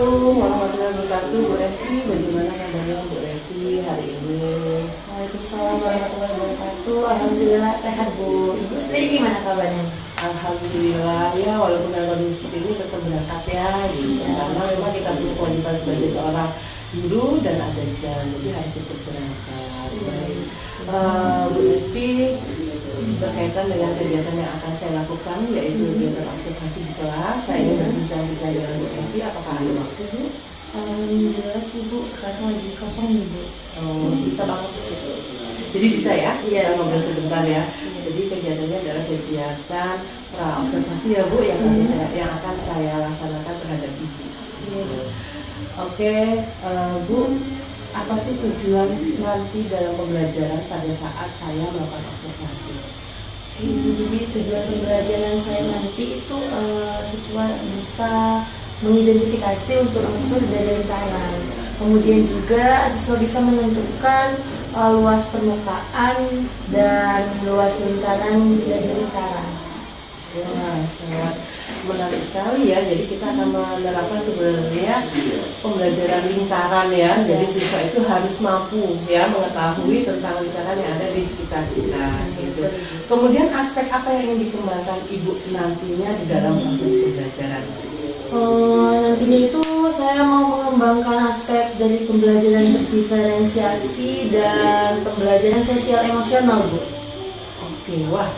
Assalamualaikum warahmatullahi wabarakatuh. Bu Esti, bagaimana kabarnya Bu Esti hari ini? Waalaikumsalam warahmatullahi wabarakatuh. Alhamdulillah sehat Bu. Ibu sendiri gimana kabarnya? Alhamdulillah ya, walaupun dalam kondisi seperti ini tetap berangkat ya, gitu. Karena memang kita punya kewajiban sebagai seorang guru dan ada jam, jadi harus tetap berangkat. Baik. Bu Esti, berkaitan dengan kegiatan yang akan saya lakukan, yaitu kegiatan observasi di kelas, saya ingin berbincang-bincang dengan Bu Esti. Apakah ada waktu, Bu? Alhamdulillah sih Bu, sekarang lagi kosong nih Bu. Bisa banget. Jadi bisa ya? Iya, kita ngobrol sebentar ya. Jadi kegiatannya adalah kegiatan observasi ya Bu, yang akan saya laksanakan terhadap Ibu. Oke, Bu, apa sih tujuan nanti dalam pembelajaran pada saat saya melakukan observasi? Jadi tujuan pembelajaran saya nanti itu siswa bisa mengidentifikasi unsur-unsur dari lingkaran. Kemudian juga siswa bisa menentukan luas permukaan dan luas lingkaran dari lingkaran. Wah, sangat menarik sekali ya. Jadi kita akan menerapkan sebenarnya pembelajaran lingkaran ya. Jadi siswa itu harus mampu ya mengetahui tentang lingkaran yang ada di sekitar kita. Gitu. Kemudian aspek apa yang ingin dikembangkan Ibu nantinya di dalam proses pembelajaran? Nantinya itu saya mau mengembangkan aspek dari pembelajaran berdiferensiasi dan pembelajaran sosial emosional Bu. Oke, wah.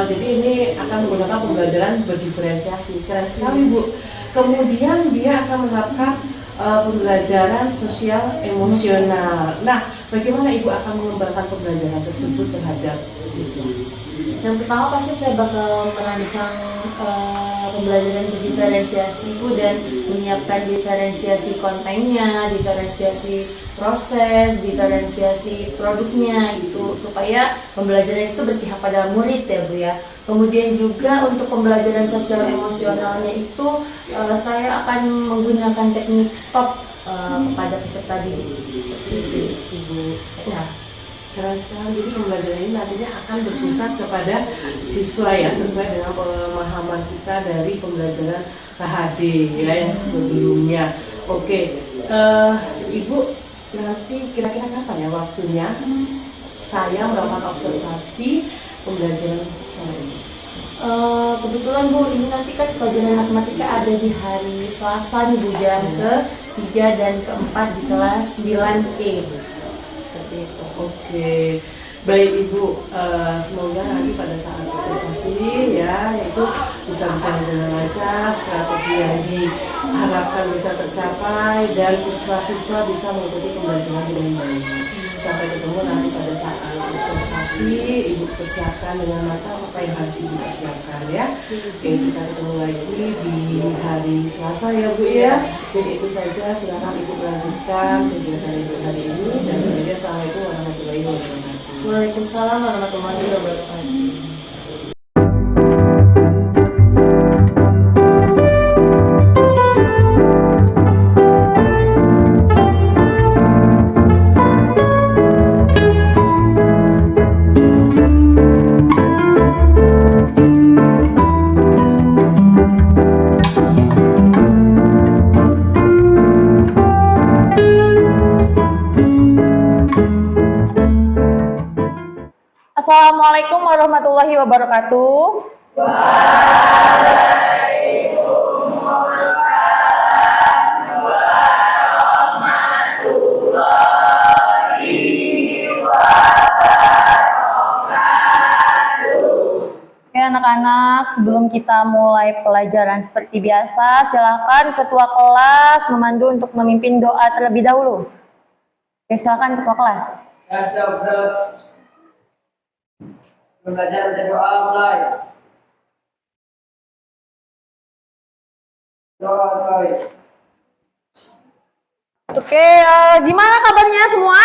Jadi ini akan menggunakan pembelajaran berdiferensiasi. Keren sekali Bu. Kemudian dia akan menerapkan pembelajaran sosial emosional. Nah, bagaimana Ibu akan mengembangkan pembelajaran tersebut terhadap siswa? Yang pertama pasti saya bakal merancang pembelajaran berdiferensiasi Bu, dan menyiapkan diferensiasi kontennya, diferensiasi proses, diferensiasi produknya gitu, supaya pembelajaran itu berpihak pada murid ya Bu ya. Kemudian juga untuk pembelajaran sosial emosionalnya itu saya akan menggunakan teknik stop kepada peserta didik seperti itu Ibu. Ya. Keren sekali. Jadi pembelajaran ini nantinya akan berpusat kepada siswa ya, sesuai dengan pemahaman kita dari pembelajaran KHD ya yang sebelumnya. Oke, Ibu nanti kira-kira kapan ya waktunya saya melakukan observasi pembelajaran saya ini? Kebetulan Bu, ini nanti kan pelajaran matematika ada di hari Selasa nih Bu, jam ke-3 dan ke-4 di kelas 9E. Seperti itu. Oke, baik Ibu, semoga nanti pada saat observasi ya itu bisa berjalan dengan lancar, strategi yang diharapkan bisa tercapai dan siswa-siswa bisa mengikuti pembelajaran dengan baik. Sampai ketemu nanti pada saat observasi, Ibu persiapkan dengan matang apa yang harus Ibu persiapkan ya. Oke, kita ketemu lagi di hari Selasa ya Bu ya. Jadi itu saja, silakan Ibu melanjutkan kegiatan Ibu hari ini dan semoga Assalamualaikum warahmatullahi wabarakatuh. Waalaikumsalam warahmatullahi wabarakatuh. Assalamualaikum warahmatullahi wabarakatuh. Oke anak-anak, sebelum kita mulai pelajaran seperti biasa, silakan ketua kelas memandu untuk memimpin doa terlebih dahulu. Oke, silakan ketua kelas. Belajar baca doa mulai. Doa. Oke, gimana kabarnya semua?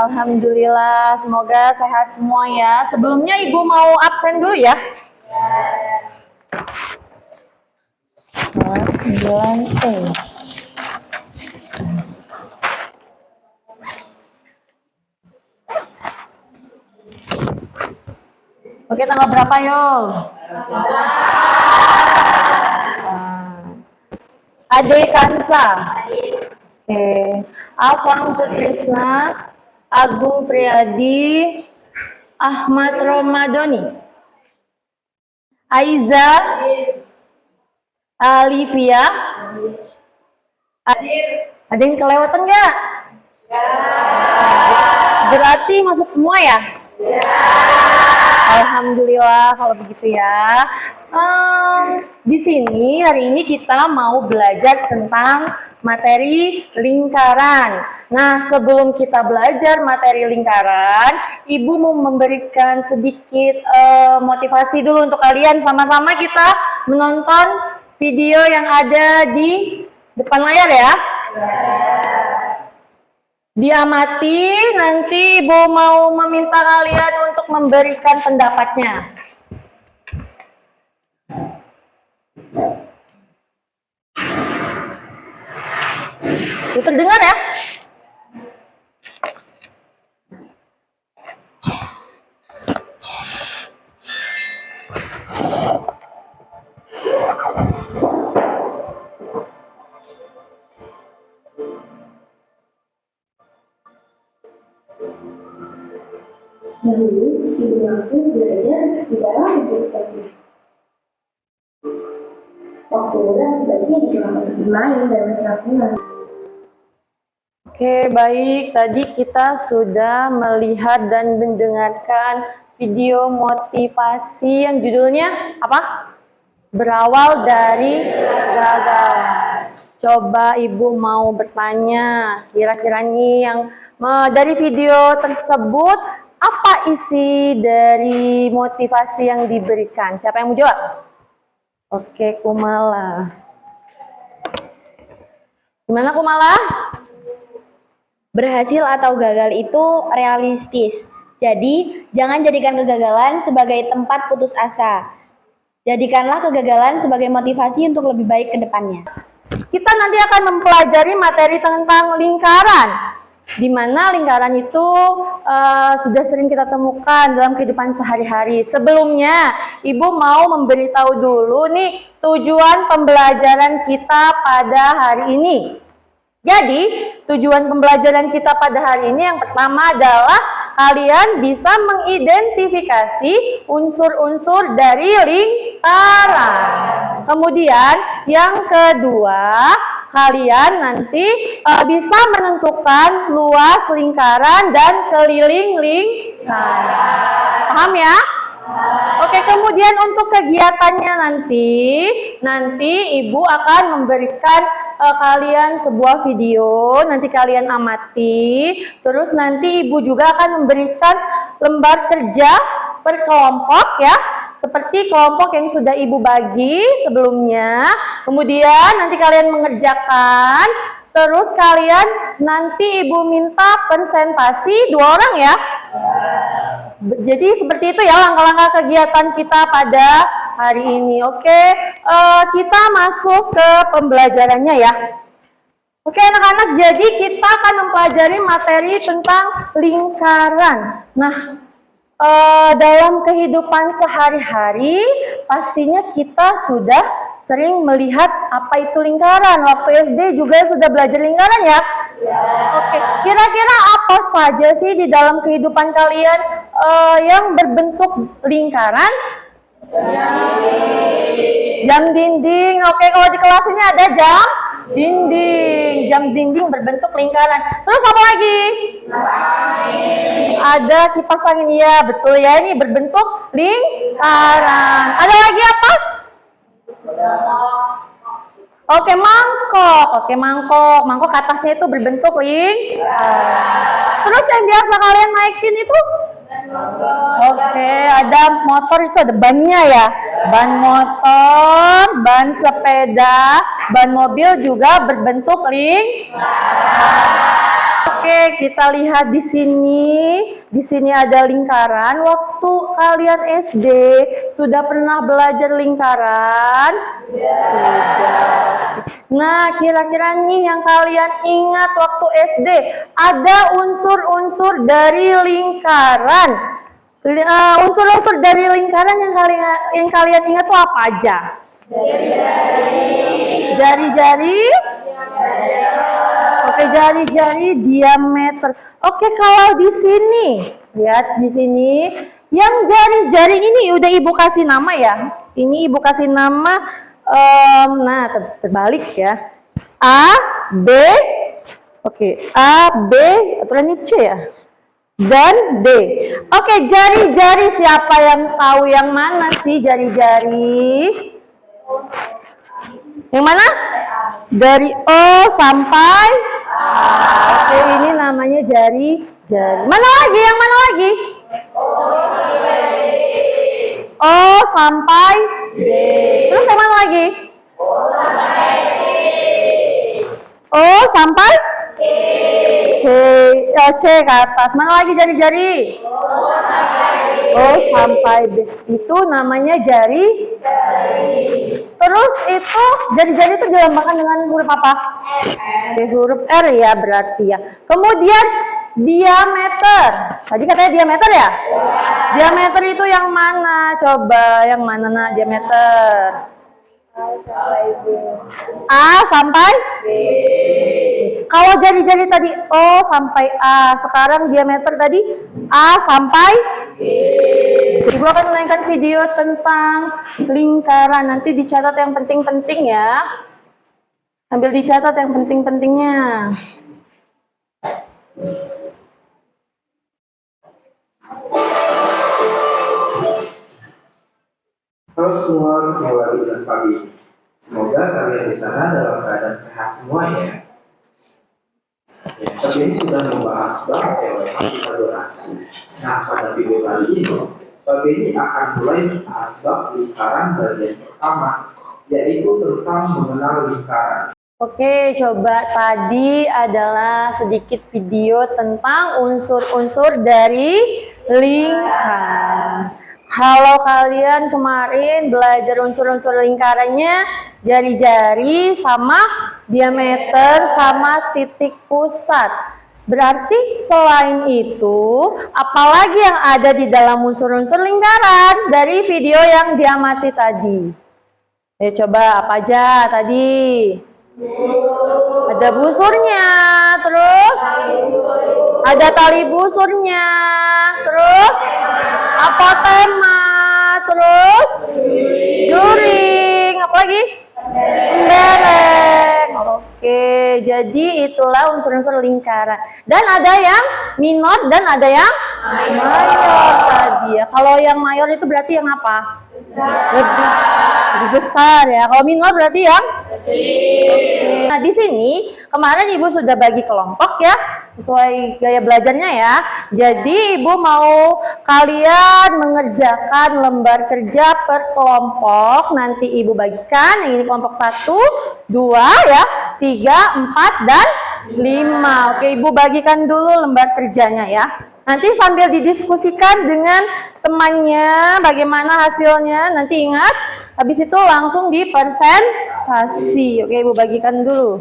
Alhamdulillah, semoga sehat semua ya. Sebelumnya Ibu mau absen dulu ya. Kelas 9E. Oke, tanggal berapa, Yul? Ade Kansa. Oke. Afang Sutrisna, Agung Priyadi, Ahmad Romadoni, Aiza, Alivia. Ada yang kelewatan nggak? Berarti masuk semua ya? Alhamdulillah kalau begitu ya. Di sini hari ini kita mau belajar tentang materi lingkaran. Nah, sebelum kita belajar materi lingkaran, Ibu mau memberikan sedikit motivasi dulu untuk kalian. Sama-sama kita menonton video yang ada di depan layar ya. Diamati, nanti Ibu mau meminta kalian untuk memberikan pendapatnya. Itu terdengar ya? Dahulu, si aku belajar di dalam perpustakaan. Waktu muda sebaiknya digunakan untuk bermain dan bersenang-senang. Oke, baik. Tadi kita sudah melihat dan mendengarkan video motivasi yang judulnya apa? Berawal dari gagal. Coba Ibu mau bertanya, kira-kira nih yang dari video tersebut, apa isi dari motivasi yang diberikan? Siapa yang mau jawab? Oke, Kumala. Gimana Kumala? Berhasil atau gagal itu realistis. Jadi, jangan jadikan kegagalan sebagai tempat putus asa. Jadikanlah kegagalan sebagai motivasi untuk lebih baik ke depannya. Kita nanti akan mempelajari materi tentang lingkaran. Di mana lingkaran itu sudah sering kita temukan dalam kehidupan sehari-hari. Sebelumnya, Ibu mau memberitahu dulu nih tujuan pembelajaran kita pada hari ini. Jadi, tujuan pembelajaran kita pada hari ini yang pertama adalah kalian bisa mengidentifikasi unsur-unsur dari lingkaran. Kemudian, yang kedua, kalian nanti bisa menentukan luas lingkaran dan keliling lingkaran. Paham ya? Oke, kemudian untuk kegiatannya nanti Ibu akan memberikan kalian sebuah video, nanti kalian amati, terus nanti Ibu juga akan memberikan lembar kerja per kelompok ya, seperti kelompok yang sudah Ibu bagi sebelumnya. Kemudian nanti kalian mengerjakan, terus kalian nanti Ibu minta presentasi 2 orang ya. Jadi seperti itu ya langkah-langkah kegiatan kita pada hari ini. Oke, kita masuk ke pembelajarannya ya. Oke anak-anak, jadi kita akan mempelajari materi tentang lingkaran. Nah, dalam kehidupan sehari-hari pastinya kita sudah sering melihat apa itu lingkaran. Waktu SD juga sudah belajar lingkaran ya? Oke, kira-kira apa saja sih di dalam kehidupan kalian yang berbentuk lingkaran? Jam dinding. Oke, kalau di kelas ini ada jam dinding. Jam dinding berbentuk lingkaran. Terus apa lagi? Ada kipas angin. Iya, betul ya, ini berbentuk lingkaran. Ada lagi apa? Oke, mangkok. Oke, mangkok. Mangkok atasnya itu berbentuk lingkaran. Terus yang biasa kalian naikin itu? Oke, ada motor itu ada bannya ya. Ban motor, ban sepeda, ban mobil juga berbentuk lingkaran. Oke, kita lihat di sini. Di sini ada lingkaran. Waktu kalian SD sudah pernah belajar lingkaran? Sudah. Nah, kira-kira nih yang kalian ingat waktu SD, ada unsur-unsur dari lingkaran. Unsur-unsur dari lingkaran yang kalian ingat tuh apa aja? Jari-jari. Oke, jari-jari diameter. Oke, kalau di sini, lihat di sini, yang jari-jari ini udah ibu kasih nama ya. Ini ibu kasih nama, nah terbalik ya. A, B, oke, A, B, atau ini C ya. Dan D. Oke, jari-jari siapa yang tahu yang mana sih jari-jari? Yang mana? Dari O sampai A. Oke, ini namanya jari-jari. Mana lagi? Yang mana lagi? O sampai D. Terus yang mana lagi? O sampai C. C ke atas. Mana lagi jari-jari? O sampai B. Itu namanya jari. Terus itu jari-jari itu dilambangkan dengan huruf apa? Huruf R ya berarti ya. Kemudian diameter. Tadi katanya diameter ya? Diameter itu yang mana? Coba yang mana nah diameter? A sampai B. Kalau jari-jari tadi O sampai A, sekarang diameter tadi A sampai B. Ibu akan menayangkan video tentang lingkaran. Nanti dicatat yang penting-penting ya. Sambil dicatat yang penting-pentingnya. Halo semua, ketemu lagi dengan pagi. Semoga kalian di sana dalam keadaan sehat semua ya. Tapi ini sudah membahas bab teori Pythagoras. Nah, pada video kali ini, bab ini akan mulai membahas bab lingkaran bagian pertama, yaitu tentang mengenal lingkaran. Oke, coba tadi adalah sedikit video tentang unsur-unsur dari lingkaran. Kalau kalian kemarin belajar unsur-unsur lingkarannya, jari-jari sama diameter sama titik pusat. Berarti selain itu, apalagi yang ada di dalam unsur-unsur lingkaran dari video yang diamati tadi? Coba apa aja tadi? Ada busurnya, terus ada tali busurnya, terus apa tema, terus juring, apa lagi? Lereng. Oke, jadi itulah unsur-unsur lingkaran. Dan ada yang minor dan ada yang mayor tadi ya. Kalau yang mayor itu berarti yang apa? Lebih besar ya. Kalau minor berarti yang kecil. Nah, di sini kemarin Ibu sudah bagi kelompok ya, sesuai gaya belajarnya ya. Jadi Ibu mau kalian mengerjakan lembar kerja per kelompok. Nanti Ibu bagikan, yang ini kelompok 1, 2 ya, 3, 4 dan 5. Oke, Ibu bagikan dulu lembar kerjanya ya. Nanti sambil didiskusikan dengan temannya bagaimana hasilnya. Nanti ingat, habis itu langsung dipresentasi. Oke, Ibu bagikan dulu.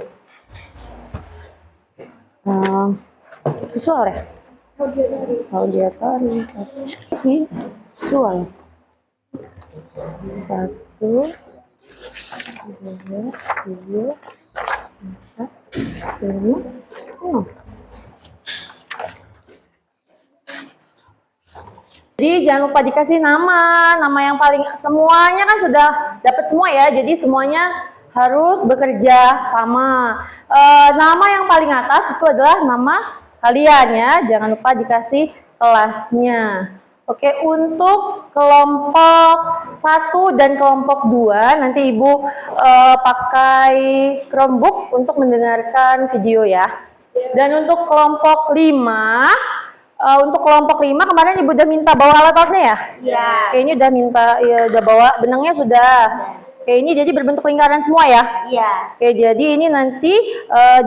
Visual ya? Audiatory. Visual. 1, 2, 3, 4, 5, 6. Jadi jangan lupa dikasih nama yang paling, semuanya kan sudah dapat semua ya, jadi semuanya harus bekerja sama. Nama yang paling atas itu adalah nama kalian ya, jangan lupa dikasih kelasnya. Oke, untuk kelompok 1 dan kelompok 2 nanti Ibu pakai Chromebook untuk mendengarkan video ya. Dan untuk kelompok 5, kemarin Ibu udah minta bawa alat-alatnya ya? Iya. Oke, ini udah minta, ya udah bawa benangnya sudah. Oke, ini jadi berbentuk lingkaran semua ya? Iya. Oke, jadi ini nanti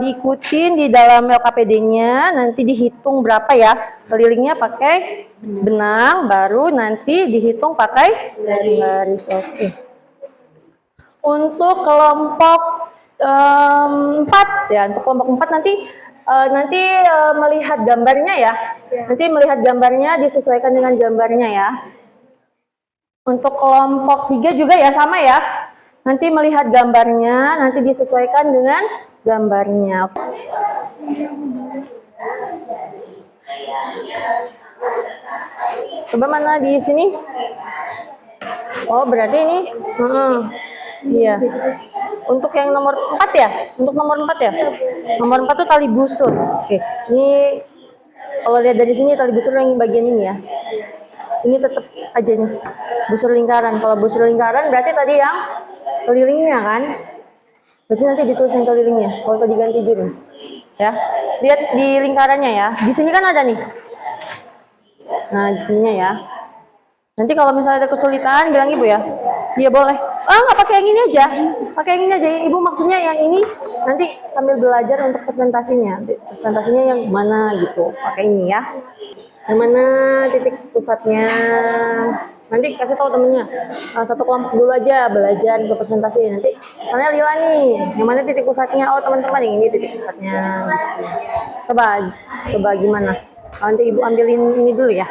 diikutin di dalam LKPD-nya, nanti dihitung berapa ya? Kelilingnya pakai benang, baru nanti dihitung pakai garis. Oke. Untuk kelompok 4 ya, untuk kelompok 4 nanti melihat gambarnya ya. Nanti melihat gambarnya, disesuaikan dengan gambarnya ya. Untuk kelompok 3 juga ya, sama ya. nanti melihat gambarnya, nanti disesuaikan dengan gambarnya. Coba mana di sini? Oh, berarti ini. Iya. Untuk yang nomor 4 ya? Untuk nomor 4 ya? Nomor 4 tuh tali busur. Oke. Ini kalau lihat dari sini tali busur yang bagian ini ya. Ini tetap aja nih busur lingkaran. Kalau busur lingkaran berarti tadi yang kelilingnya kan? Berarti nanti ditulis yang kelilingnya. Kalau tadi ganti judul. Ya. Lihat di lingkarannya ya. Di sini kan ada nih. Nah, di sininya ya. Nanti kalau misalnya ada kesulitan bilang ibu ya. Iya boleh. Nggak pakai yang ini aja. Pakai yang ini aja. Ibu maksudnya yang ini nanti sambil belajar untuk presentasinya. Presentasinya yang mana gitu. Pakai ini ya. Yang mana titik pusatnya. Nanti kasih tahu temennya. Satu kelompok dulu aja belajar untuk presentasi. Nanti misalnya Lila nih. Yang mana titik pusatnya? Oh teman-teman ini titik pusatnya. Coba gimana? Nanti ibu ambilin ini dulu ya.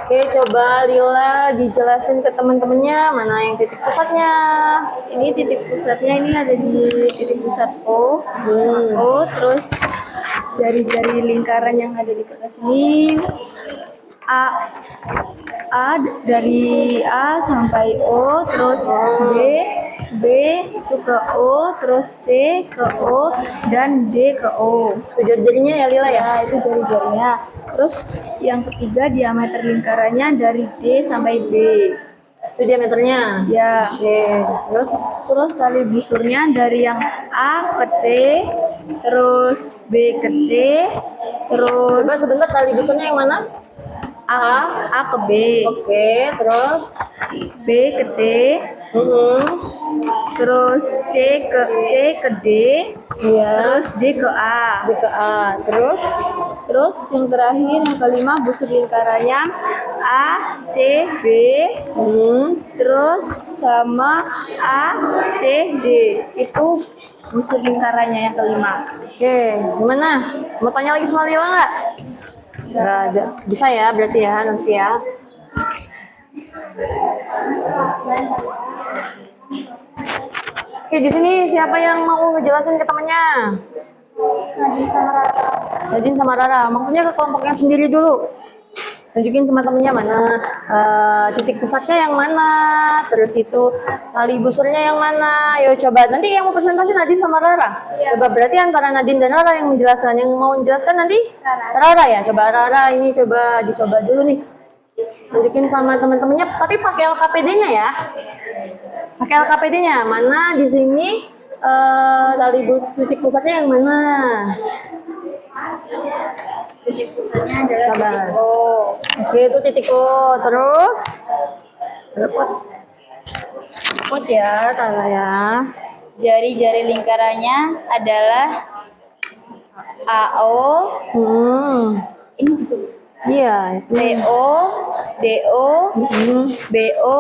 Oke, coba Lila dijelasin ke teman-temannya mana yang titik pusatnya. Ini titik pusatnya ini ada di titik pusat O. O, terus jari-jari lingkaran yang ada di kertas ini A dari A sampai O, terus B itu ke O, terus C ke O, dan D ke O. Itu jari-jarinya ya Lila ya? Ya, itu jari-jarinya. Terus yang ketiga diameter lingkarannya dari D sampai B. Itu diameternya? Ya. Oke. Terus tali busurnya dari yang A ke C, terus B ke C, terus Coba sebentar tali busurnya yang mana? A ke B. Oke, terus B ke C, terus C ke D, iya. terus D ke A. D ke A. Terus yang terakhir yang kelima busur lingkarannya A, C, B, terus sama A, C, D. Itu busur lingkarannya yang kelima. Oke, gimana? Mau tanya lagi sama Lila nggak? Nggak ada. Bisa ya berarti ya nanti ya. Oke, di sini siapa yang mau ngejelasin ke temannya? Nadine sama Rara. Maksudnya ke kelompoknya sendiri dulu. Tunjukin sama temennya mana titik pusatnya yang mana, terus itu tali busurnya yang mana. Yo coba nanti yang mau presentasi Nadine sama Rara. Coba berarti antara Nadine dan Rara yang menjelaskan. Yang mau menjelaskan nanti Rara ya. Coba Rara ini coba dicoba dulu nih. Tunjukin sama teman-temannya, tapi pakai LKPD-nya ya. Pakai LKPD-nya. Mana di sini titik pusatnya yang mana? Titik pusatnya adalah titik O. Oke, itu titik O. Terus pot ya, Tala ya. Jari-jari lingkarannya adalah AO. Ini juga Iya. PO, DO, BO,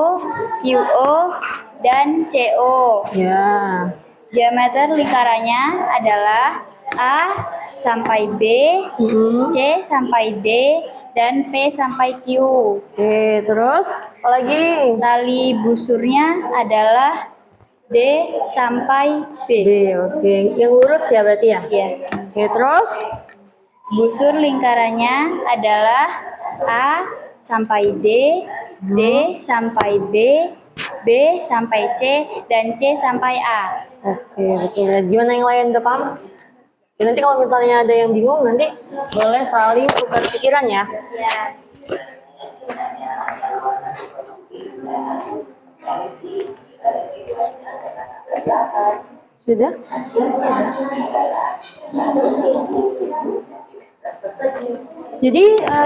QO, dan CO. Ya. Diameter lingkarannya adalah A sampai B, C sampai D, dan P sampai Q. Oke, terus apa lagi? Tali busurnya adalah D sampai B. D. Oke, yang lurus ya berarti ya. Ya. Oke, terus Busur lingkarannya adalah A sampai D, D sampai B, B sampai C, dan C sampai A. oke, betul. Gimana yang lain udah paham? Ya, nanti kalau misalnya ada yang bingung nanti boleh saling tukar pikiran ya. Sudah? Jadi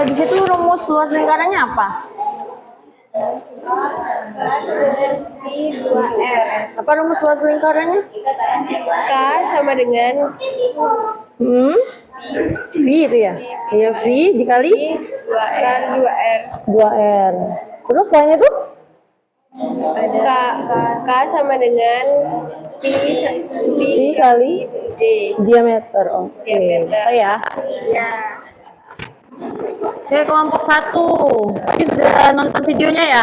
di situ rumus luas lingkarannya apa? Apa rumus luas lingkarannya? K sama dengan V itu ya? Iya, V dikali 2R 2R. 2R. Terus lainnya tuh? K sama dengan P kali D. diameter. Oke, Diameter. saya. Ya. Oke, kelompok 1. Tadi sudah nonton videonya ya?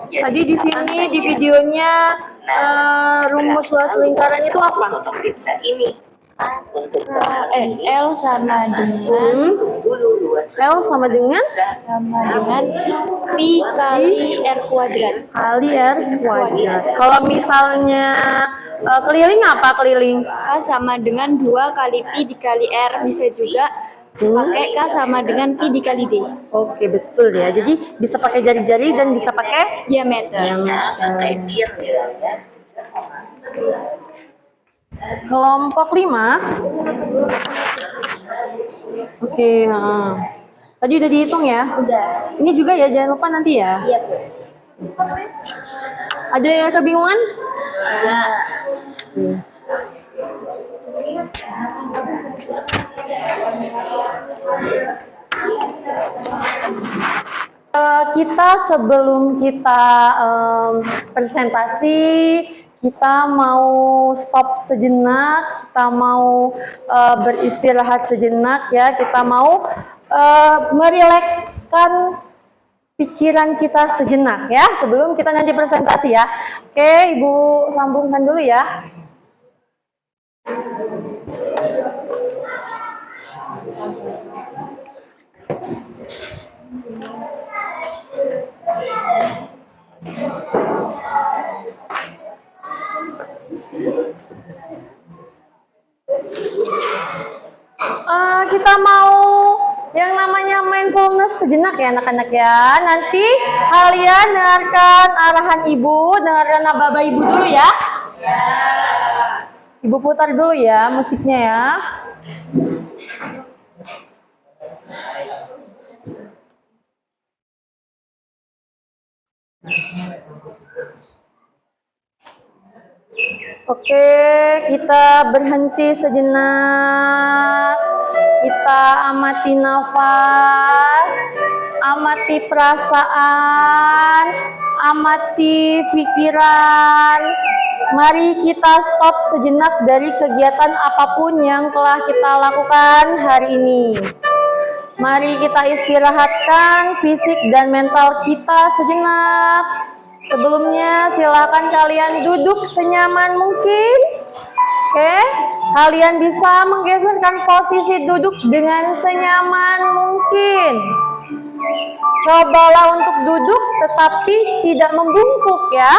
Tadi di sini di videonya rumus luas lingkaran itu apa? L sama dengan L sama dengan pi kali R kuadrat. kali R kuadrat. Kalau misalnya keliling apa keliling? K sama dengan 2 kali pi dikali R, bisa juga pakai K sama dengan pi dikali D. Oke, betul ya. Jadi bisa pakai jari-jari dan bisa pakai Diameter. kelompok 5. Oke, tadi udah dihitung ya? Udah. Ini juga ya, jangan lupa nanti ya. Iya, Bu. Ada yang kebingungan? Ada. Kita sebelum kita presentasi, kita mau stop sejenak, kita mau beristirahat sejenak ya, kita mau merilekskan pikiran kita sejenak ya, sebelum kita nanti presentasi ya. Oke, Ibu sambungkan dulu ya. Kita mau yang namanya mindfulness sejenak ya anak-anak ya. Nanti kalian dengarkan arahan ibu, dengarkan Bapak Ibu dulu ya. Ibu putar dulu ya musiknya ya. Oke, kita berhenti sejenak. Kita amati nafas, amati perasaan, amati pikiran. Mari kita stop sejenak dari kegiatan apapun yang telah kita lakukan hari ini. Mari kita istirahatkan fisik dan mental kita sejenak. Sebelumnya silakan kalian duduk senyaman mungkin. Oke, kalian bisa menggeserkan posisi duduk dengan senyaman mungkin. Cobalah untuk duduk tetapi tidak membungkuk ya.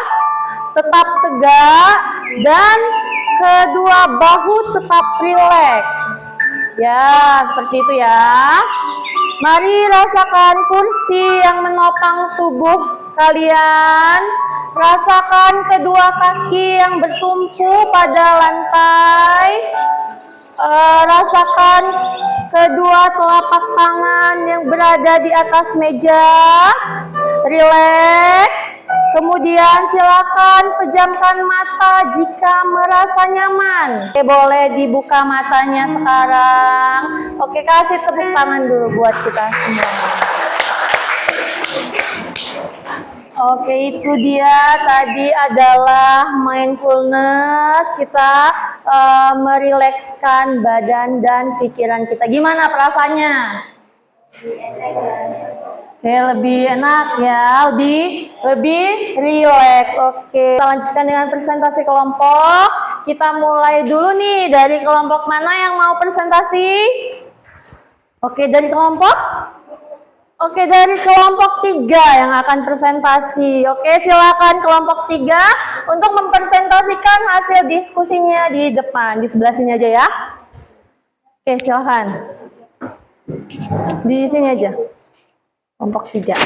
Tetap tegak dan kedua bahu tetap rileks. Ya, seperti itu ya. Mari rasakan kursi yang menopang tubuh kalian. Rasakan kedua kaki yang bertumpu pada lantai. Rasakan kedua telapak tangan yang berada di atas meja. Rileks. Kemudian silakan pejamkan mata jika merasa nyaman. Oke, boleh dibuka matanya sekarang. Oke, kasih tepuk tangan dulu buat kita semua. Oke, itu dia tadi adalah mindfulness. Kita merilekskan badan dan pikiran kita. Gimana perasaannya? Oke, lebih enak ya, lebih rileks. Oke, kita lanjutkan dengan presentasi kelompok. Kita mulai dulu nih, dari kelompok mana yang mau presentasi? Oke, dari kelompok? Oke, dari kelompok 3 yang akan presentasi. Oke, silakan kelompok 3 untuk mempresentasikan hasil diskusinya di depan, di sebelah sini aja ya. Oke, silakan. Di sini aja. Kelompok 3.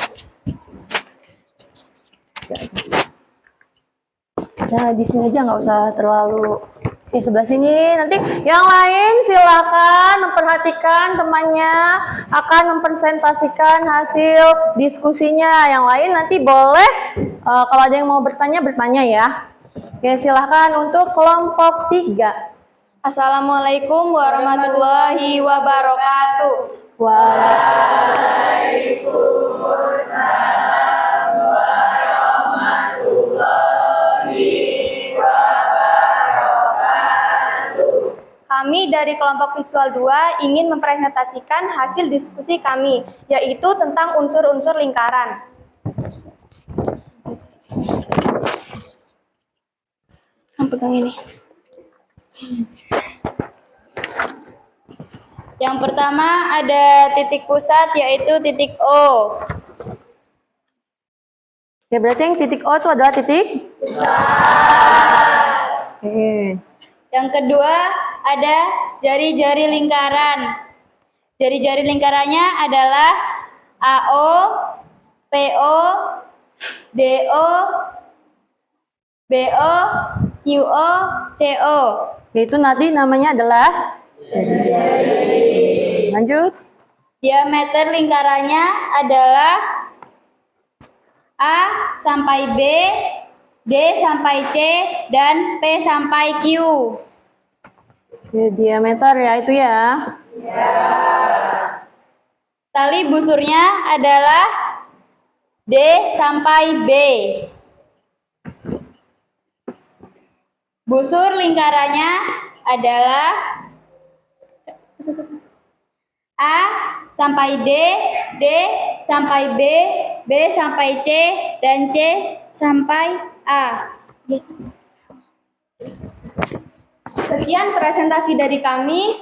Nah, di sini aja, nggak usah terlalu. Oke, sebelah sini. Nanti yang lain silakan memperhatikan temannya akan mempresentasikan hasil diskusinya. Yang lain nanti boleh kalau ada yang mau bertanya ya. Oke, silakan untuk kelompok 3. Assalamualaikum warahmatullahi wabarakatuh. Waalaikumsalam warahmatullahi wabarakatuh. Kami dari kelompok visual 2 ingin mempresentasikan hasil diskusi kami, yaitu tentang unsur-unsur lingkaran. Pegang ini. Yang pertama ada titik pusat, yaitu titik O. Oke, berarti yang titik O itu adalah titik? Oke. Yang kedua ada jari-jari lingkaran. Jari-jari lingkarannya adalah AO, PO, DO, BO, QO, CO. Itu nanti namanya adalah lanjut. Diameter lingkarannya adalah A sampai B, D sampai C, dan P sampai Q. Oke, diameter ya itu ya. Tali busurnya adalah D sampai B. Busur lingkarannya adalah A sampai D, D sampai B, B sampai C, dan C sampai A. Sekian presentasi dari kami.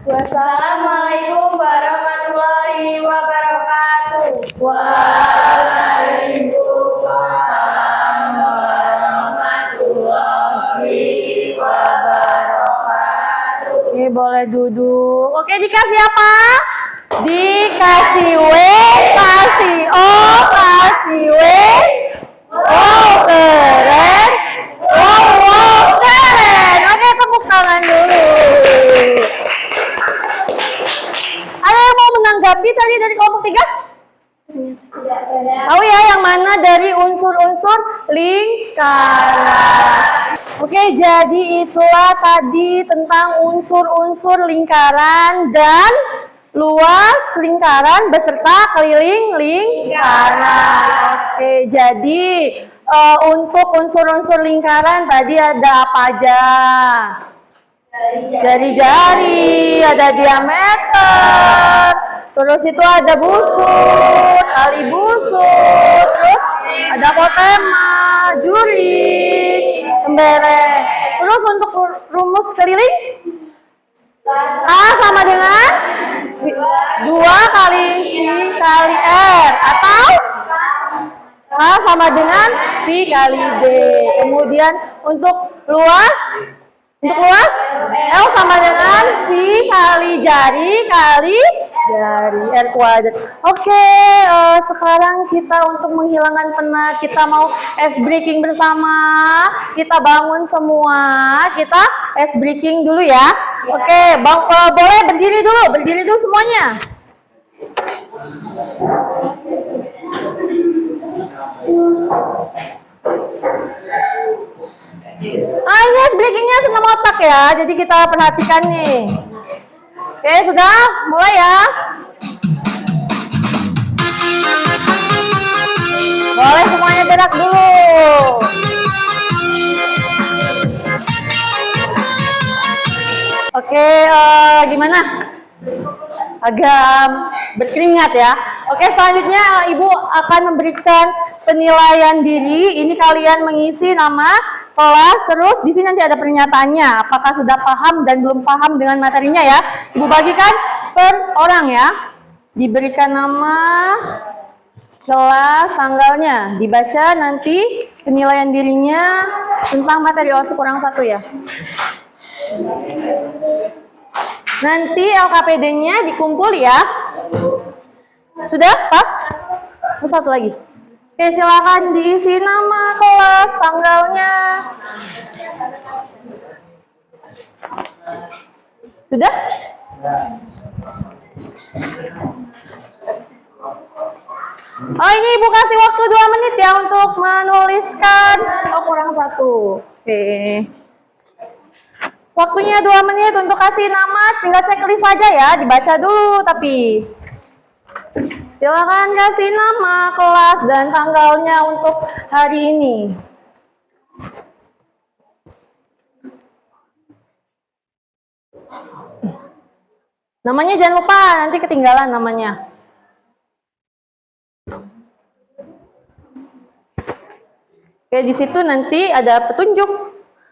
Wassalamualaikum warahmatullahi wabarakatuh. Waalaikumsalam warahmatullahi wabarakatuh. Oke, boleh duduk. Oke, dikasih apa? Dikasih W, kasih O, kasih W. Wow, keren. Wow, keren. Oke, tepuk tangan dulu. Ada yang mau menanggapi tadi dari kelompok 3? Tahu ya yang mana dari unsur-unsur lingkaran. Oke, jadi itulah tadi tentang unsur-unsur lingkaran dan luas lingkaran beserta keliling lingkaran. Oke, jadi untuk unsur-unsur lingkaran tadi ada apa aja? Jari-jari, ada diameter, terus itu ada busur, tali busur, terus ada apotema, juri, emberek. Terus untuk rumus keliling, A sama dengan 2 kali V kali R, atau A sama dengan V kali D. Kemudian untuk luas, L sama dengan V kali jari kali jari R kuadrat. Oke, sekarang kita untuk menghilangkan penat, kita mau ice breaking bersama. Kita bangun semua, kita ice breaking dulu ya. Oke, boleh berdiri dulu semuanya. Ini breakingnya senam otak ya, jadi kita perhatikan nih. Oke, sudah mulai ya. Boleh semuanya gerak dulu. Oke, gimana? Agak berkeringat ya. Oke, selanjutnya Ibu akan memberikan penilaian diri. Ini kalian mengisi nama, kelas, terus di sini nanti ada pernyataannya. Apakah sudah paham dan belum paham dengan materinya ya? Ibu bagikan per orang ya. Diberikan nama, kelas, tanggalnya. Dibaca nanti penilaian dirinya tentang materi OSU kurang 1 ya. Nanti LKPD-nya dikumpul ya. Sudah? Pas? Terus satu lagi. Oke, silakan diisi nama, kelas, tanggalnya. Sudah? Oh, ini Ibu kasih waktu 2 menit ya untuk menuliskan. Oh, kurang 1. Oke. Waktunya 2 menit untuk kasih nama, tinggal checklist saja ya, dibaca dulu tapi. Silakan kasih nama, kelas, dan tanggalnya untuk hari ini. Namanya jangan lupa, nanti ketinggalan namanya. Oke, di situ nanti ada petunjuk.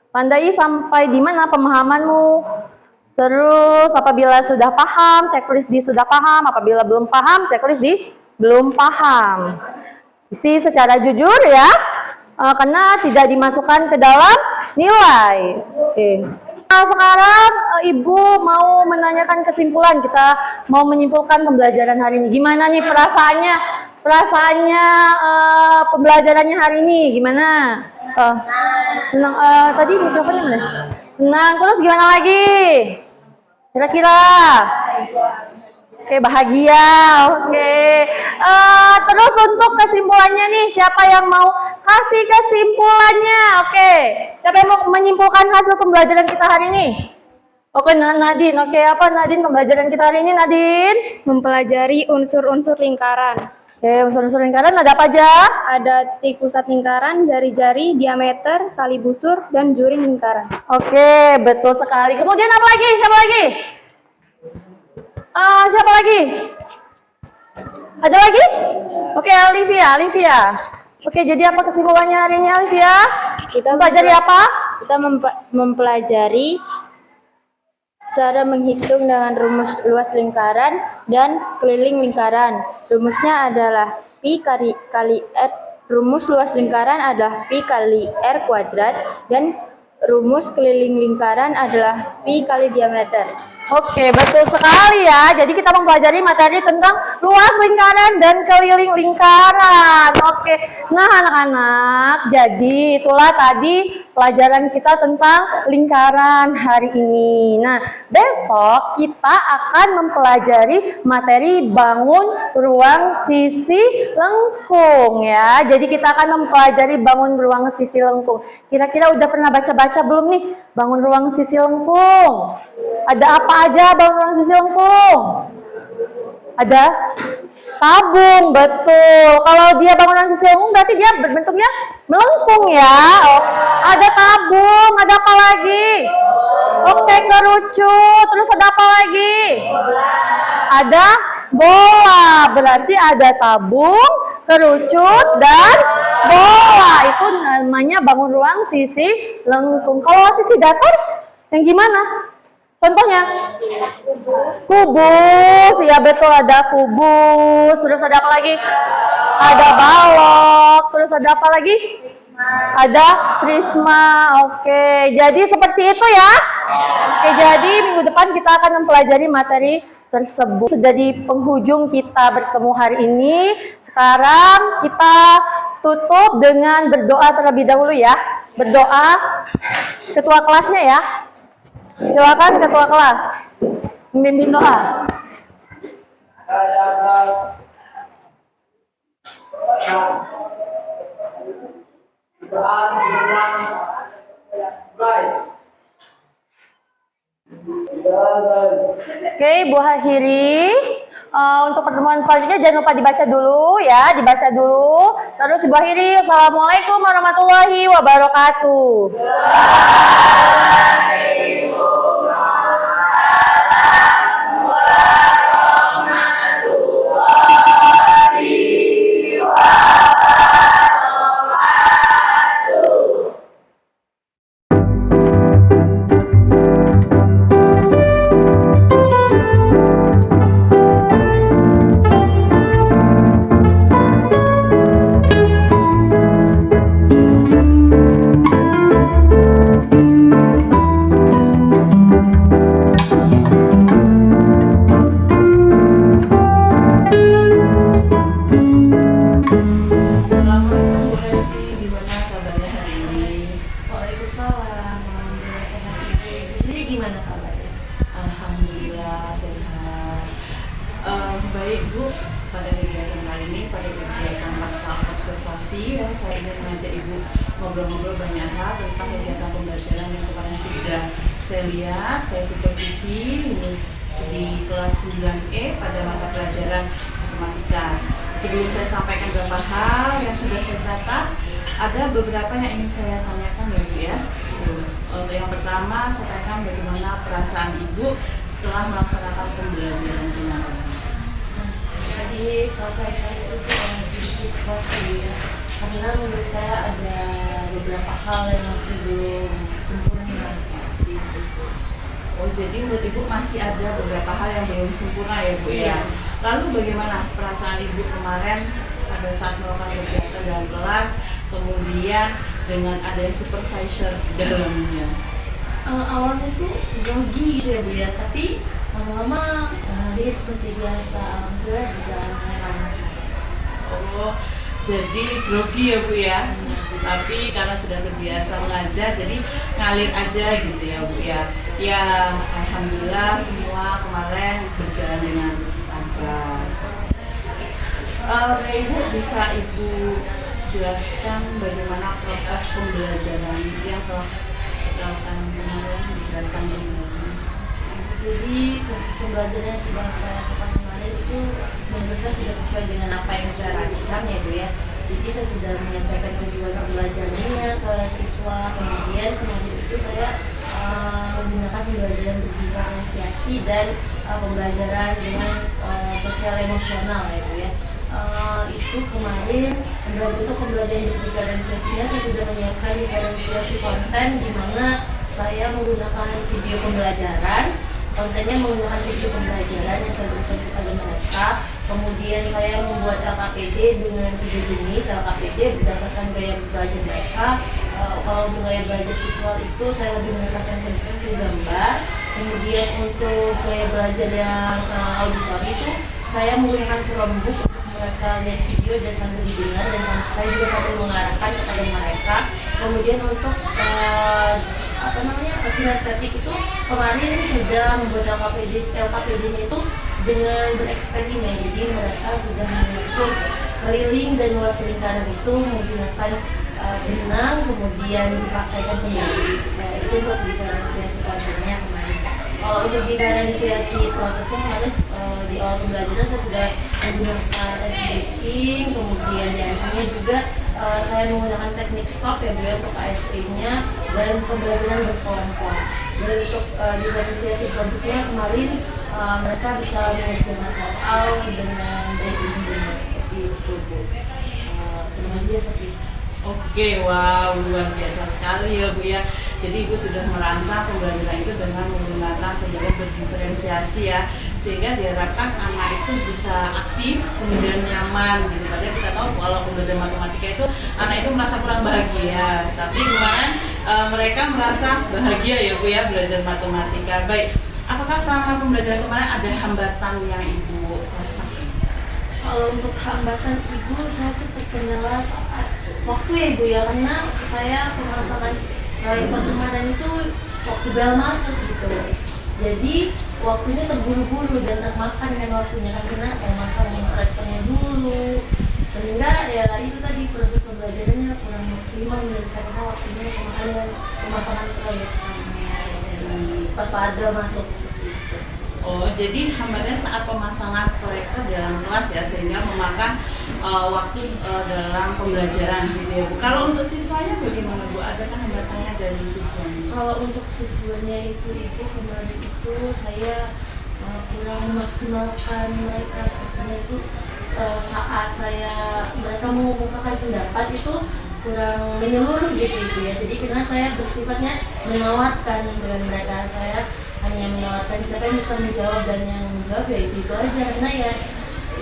Tandai sampai di mana pemahamanmu. Terus apabila sudah paham, checklist di sudah paham. Apabila belum paham, checklist di belum paham. Isi secara jujur ya, karena tidak dimasukkan ke dalam nilai. Oke. Nah, sekarang Ibu mau menanyakan kesimpulan. Kita mau menyimpulkan pembelajaran hari ini. Gimana nih perasaannya? Perasaannya pembelajarannya hari ini gimana? Senang. Tadi mikrofonnya mana? Senang. Terus gimana lagi? Kira-kira? Oke, bahagia. Oke. Terus untuk kesimpulannya nih, siapa yang mau kasih kesimpulannya? Oke. Siapa yang mau menyimpulkan hasil pembelajaran kita hari ini? Oke, Nadine. Oke, apa Nadine pembelajaran kita hari ini, Nadine? Mempelajari unsur-unsur lingkaran. Oke, unsur-unsur lingkaran ada apa aja? Ada titik pusat lingkaran, jari-jari, diameter, tali busur, dan juring lingkaran. Oke, betul sekali. Kemudian apa lagi? Siapa lagi? Siapa lagi? Ada lagi? Oke, Olivia. Oke, jadi apa kesimpulannya hari ini, Olivia? Kita mempelajari apa? Kita mempelajari cara menghitung dengan rumus luas lingkaran dan keliling lingkaran. Rumusnya adalah pi kali r. Rumus luas lingkaran adalah pi kali r kuadrat dan rumus keliling lingkaran adalah pi kali diameter. Oke, betul sekali ya. Jadi kita mempelajari materi tentang luas lingkaran dan keliling lingkaran. Oke, nah anak-anak, jadi itulah tadi pelajaran kita tentang lingkaran hari ini. Nah, besok kita akan mempelajari materi bangun ruang sisi lengkung ya. Jadi kita akan mempelajari bangun ruang sisi lengkung. Kira-kira udah pernah baca-baca belum nih bangun ruang sisi lengkung? Ada apa aja bangun ruang sisi lengkung? Ada tabung, betul. Kalau dia bangunan sisi lengkung berarti dia bentuknya melengkung ya. Oh, ada tabung, ada apa lagi? Oke, kerucut. Terus ada apa lagi? Ada bola. Berarti ada tabung, kerucut, dan bola. Itu namanya bangun ruang sisi lengkung. Kalau sisi datar yang gimana? Contohnya? Kubus, ya betul, ada kubus. Terus ada apa lagi? Ada balok. Terus ada apa lagi? Ada prisma. Oke, jadi seperti itu ya. Oke, jadi minggu depan kita akan mempelajari materi tersebut. Sudah di penghujung kita bertemu hari ini. Sekarang kita tutup dengan berdoa terlebih dahulu ya. Berdoa ketua kelasnya ya. Silakan ketua kelas memimpin doa. Oke, Ibu akhiri. Untuk pertemuan selanjutnya jangan lupa dibaca dulu ya, dibaca dulu. Terus Ibu akhiri. Assalamualaikum warahmatullahi wabarakatuh. Baik Bu, pada kegiatan kali ini, pada kegiatan pasca observasi, saya ingin mengajak Ibu ngobrol-ngobrol banyak hal tentang kegiatan pembelajaran yang kemarin sudah saya lihat, saya supervisi di kelas 9E pada mata pelajaran matematika. Sebelum saya sampaikan beberapa hal yang sudah saya catat, ada beberapa yang ingin saya tanyakan ya Bu ya. Untuk yang pertama, saya tanyakan bagaimana perasaan Ibu setelah melaksanakan pembelajaran kemarin? Jadi kalau saya itu sedikit masih ya, karena menurut saya ada beberapa hal yang masih belum sempurna. Oh, jadi menurut Ibu masih ada beberapa hal yang belum sempurna ya Bu ya? Iya. Lalu bagaimana perasaan Ibu kemarin pada saat melakukan kegiatan dalam kelas, kemudian dengan adanya supervisor di dalamnya? Awalnya tuh grogi gitu ya Bu ya, tapi lama-lama dia seperti biasa, alhamdulillah berjalan dengan lancar. Oh, jadi grogi ya Bu ya? Tapi karena sudah terbiasa mengajar, jadi ngalir aja gitu ya Bu ya? Ya, alhamdulillah semua kemarin berjalan dengan lancar. Ibu bisa Ibu jelaskan bagaimana proses pembelajaran yang telah dilakukan kemarin, dijelaskan kemarin? Jadi proses pembelajaran yang sudah saya lakukan kemarin itu menurut saya sudah sesuai dengan apa yang saya rancang ya Bu ya. Jadi saya sudah menyampaikan tujuan pembelajarannya ke siswa, kemudian itu saya menggunakan pembelajaran berdiferensiasi dan pembelajaran dengan sosial emosional ya Bu ya. Itu kemarin untuk pembelajaran diferensiasinya saya sudah menyiapkan diferensiasi konten di mana saya menggunakan video pembelajaran, kontennya menggunakan video pembelajaran yang saya berikan kepada mereka. Kemudian saya membuat LKPD dengan 3 jenis LKPD berdasarkan gaya belajar mereka. Kalau untuk gaya belajar visual itu saya lebih menekankan ke gambar. Kemudian untuk gaya belajar yang auditori itu saya menggunakan Chromebook untuk mereka lihat video dan sambil didengar, dan saya juga sambil mengarahkan kepada mereka. Kemudian untuk kinestetik itu kemarin sudah membuat LKPD-nya itu dengan bereksperimen. Jadi mereka sudah mengukur keliling dan luas lingkaran itu menggunakan benang, kemudian dipakaikan penggaris. Itu untuk diferensiasi kontennya kemarin. Kalau untuk diferensiasi prosesnya kemarin di awal pembelajaran saya sudah menggunakan S-breaking, kemudian di akhirnya juga saya menggunakan teknik stop ya Bu untuk ASE-nya, dan pembelajaran berkelompok. Dan untuk diferensiasi produknya kemarin mereka bisa mengerjakan soal dengan baik seperti itu Bu. Kemudian seperti itu. Oke, wow, luar biasa sekali ya Bu ya. Jadi Ibu sudah merancang pembelajaran itu dengan menggunakan pembelajaran berdiferensiasi ya, sehingga diharapkan anak itu bisa aktif, kemudian nyaman gitu. Padahal kita tahu kalau pembelajaran matematika itu anak itu merasa kurang bahagia, tapi kemarin mereka merasa bahagia ya Bu ya belajar matematika. Baik, apakah selama pembelajaran kemarin ada hambatan yang Ibu rasakan? Kalau untuk hambatan Ibu, saya tuh terkendala saat waktu ya Bu ya, karena saya pemasangan proyektor kemarin itu waktu bel masuk gitu. Jadi waktunya terburu-buru dan termakan dengan waktunya, karena pemasangan proyektornya dulu, sehingga ya itu tadi proses pembelajarannya kurang maksimal menurut saya, karena waktunya kemakan dengan pemasangan proyektornya pas ada masuk seperti itu. Oh, jadi hambatannya saat pemasangan proyektor dalam kelas ya, sehingga memakan waktu dalam pembelajaran gitu ya Bu. Kalau untuk siswanya bagaimana Bu? Adakah hambatannya dari siswanya? Kalau untuk siswanya itu Ibu, kemarin itu saya kurang memaksimalkan mereka, sepertinya itu saat mereka mengungkapkan pendapat itu kurang menyeluruh gitu Ibu ya. Jadi karena saya bersifatnya menawarkan dengan mereka, saya hanya menawarkan siapa yang bisa menjawab, dan yang menjawab ya itu aja, karena ya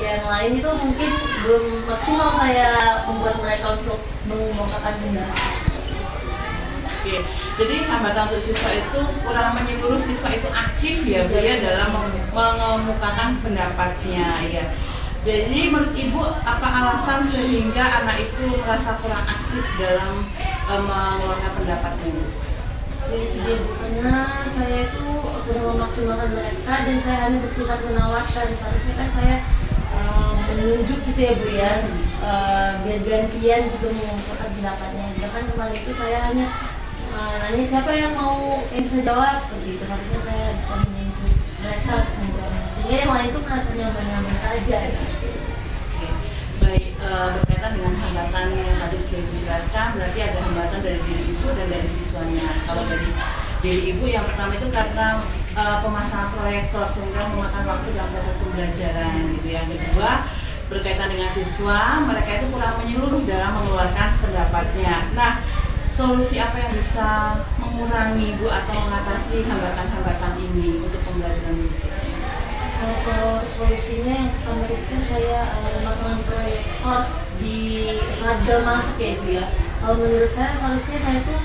yang lain itu mungkin belum maksimal saya membuat mereka untuk mengungkapkan pendapat. Oke, jadi hambatan untuk siswa itu kurang menyeluruh, siswa itu aktif ya Bu ya dalam mengemukakan pendapatnya ya. Jadi menurut Ibu apa alasan sehingga anak itu merasa kurang aktif dalam mengeluarkan pendapatnya Bu? Ya, karena saya itu kurang memaksimalkan mereka dan saya hanya bersifat menawarkan. Seharusnya kan saya menunjuk gitu ya Bu ya, biar gantian gitu mengungkapkan pendapatnya. Sedangkan kemarin itu saya hanya nanya siapa yang bisa jawab seperti itu. Harusnya saya bisa menunjuk mereka untuk menjawabnya, sehingga yang lain itu merasa nyaman-nyaman saja gitu. Baik, berkaitan dengan hambatan yang tadi sudah dijelaskan, berarti ada hambatan dari diri ibu dan dari siswanya. Kalau dari Jadi Ibu yang pertama itu karena pemasangan proyektor sehingga memakan waktu dalam proses pembelajaran gitu. Yang kedua berkaitan dengan siswa, mereka itu kurang menyeluruh dalam mengeluarkan pendapatnya. Nah, solusi apa yang bisa mengurangi Ibu atau mengatasi hambatan-hambatan ini untuk pembelajaran Ibu? Kalau solusinya yang pertama itu kan saya memasang proyektor di saat bel masuk ya Ibu ya. Kalau menurut saya seharusnya saya tuh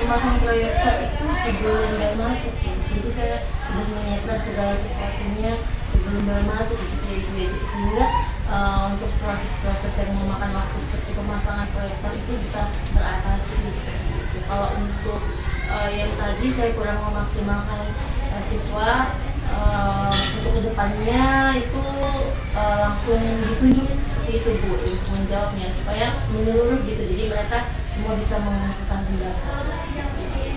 memasang proyektor itu sebelum bel masuk gitu. Jadi saya sudah menyiapkan segala sesuatunya sebelum bel masuk gitu ya Ibu ya. Sehingga untuk proses-proses yang memakan waktu seperti pemasangan proyektor itu bisa teratasi seperti itu. Kalau untuk yang tadi saya kurang memaksimalkan siswa, untuk kedepannya itu langsung ditunjuk seperti itu Bu untuk menjawabnya supaya menyeluruh gitu, jadi mereka semua bisa mengumumkan pendapat.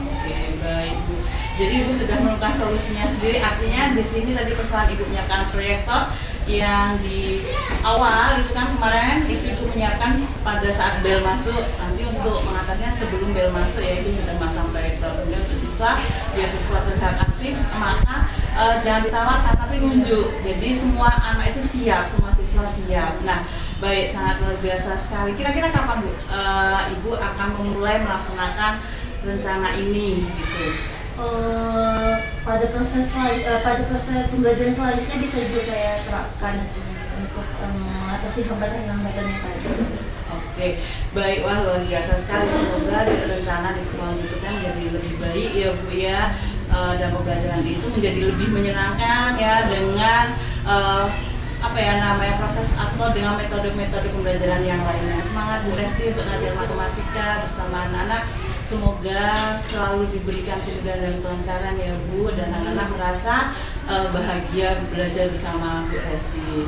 Oke, baik Bu. Jadi Ibu sudah menemukan solusinya sendiri. Artinya di sini tadi persoalan Ibu menyiapkan proyektor yang di awal itu kan kemarin itu Ibu menyiapkan pada saat bel masuk. Nanti untuk mengatasinya sebelum bel masuk ya itu sudah masang proyektor. Kemudian untuk siswa, biar siswa terlihat aktif, maka jangan ditawarkan tapi nunjuk. Jadi semua anak itu siap, semua siswa siap. Nah, baik, sangat luar biasa sekali. Kira-kira kapan Bu Ibu akan memulai melaksanakan rencana ini gitu? Pada proses pembelajaran selanjutnya bisa Ibu saya terapkan untuk mengatasi hambatan-hambatan yang tadi. Oke, baik, wah luar biasa sekali. Semoga rencana di pertemuan berikutnya menjadi lebih baik ya Bu ya, dan pembelajaran itu menjadi lebih menyenangkan ya dengan proses atau dengan metode-metode pembelajaran yang lainnya. Semangat Bu Resti untuk ngajar matematika bersama anak-anak. Semoga selalu diberikan kemudahan dan kelancaran ya Bu, dan anak-anak merasa bahagia belajar bersama Bu Resti.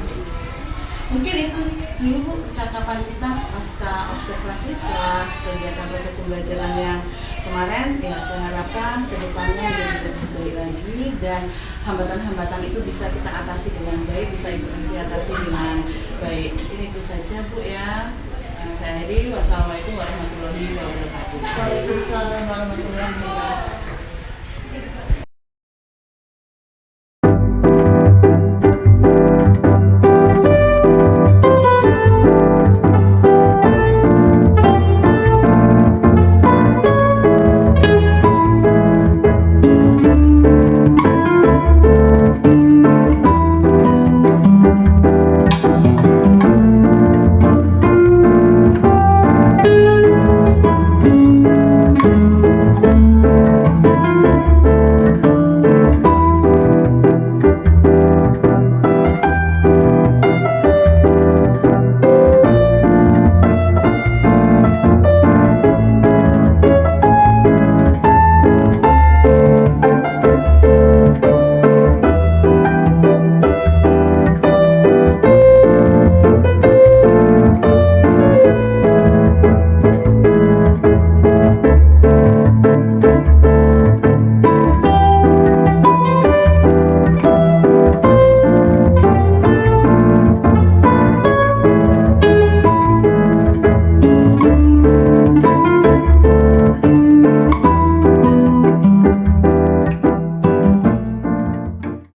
Mungkin itu dulu Bu percakapan kita pasca observasi setelah kegiatan proses pembelajaran yang kemarin. Ya, saya harapkan kedepannya menjadi lebih baik lagi dan hambatan-hambatan itu bisa kita atasi dengan baik, bisa Ibu atasi dengan baik. Mungkin itu saja Bu ya. Saya akhiri. Wassalamualaikum warahmatullahi wabarakatuh. Waalaikumsalam warahmatullahi wabarakatuh.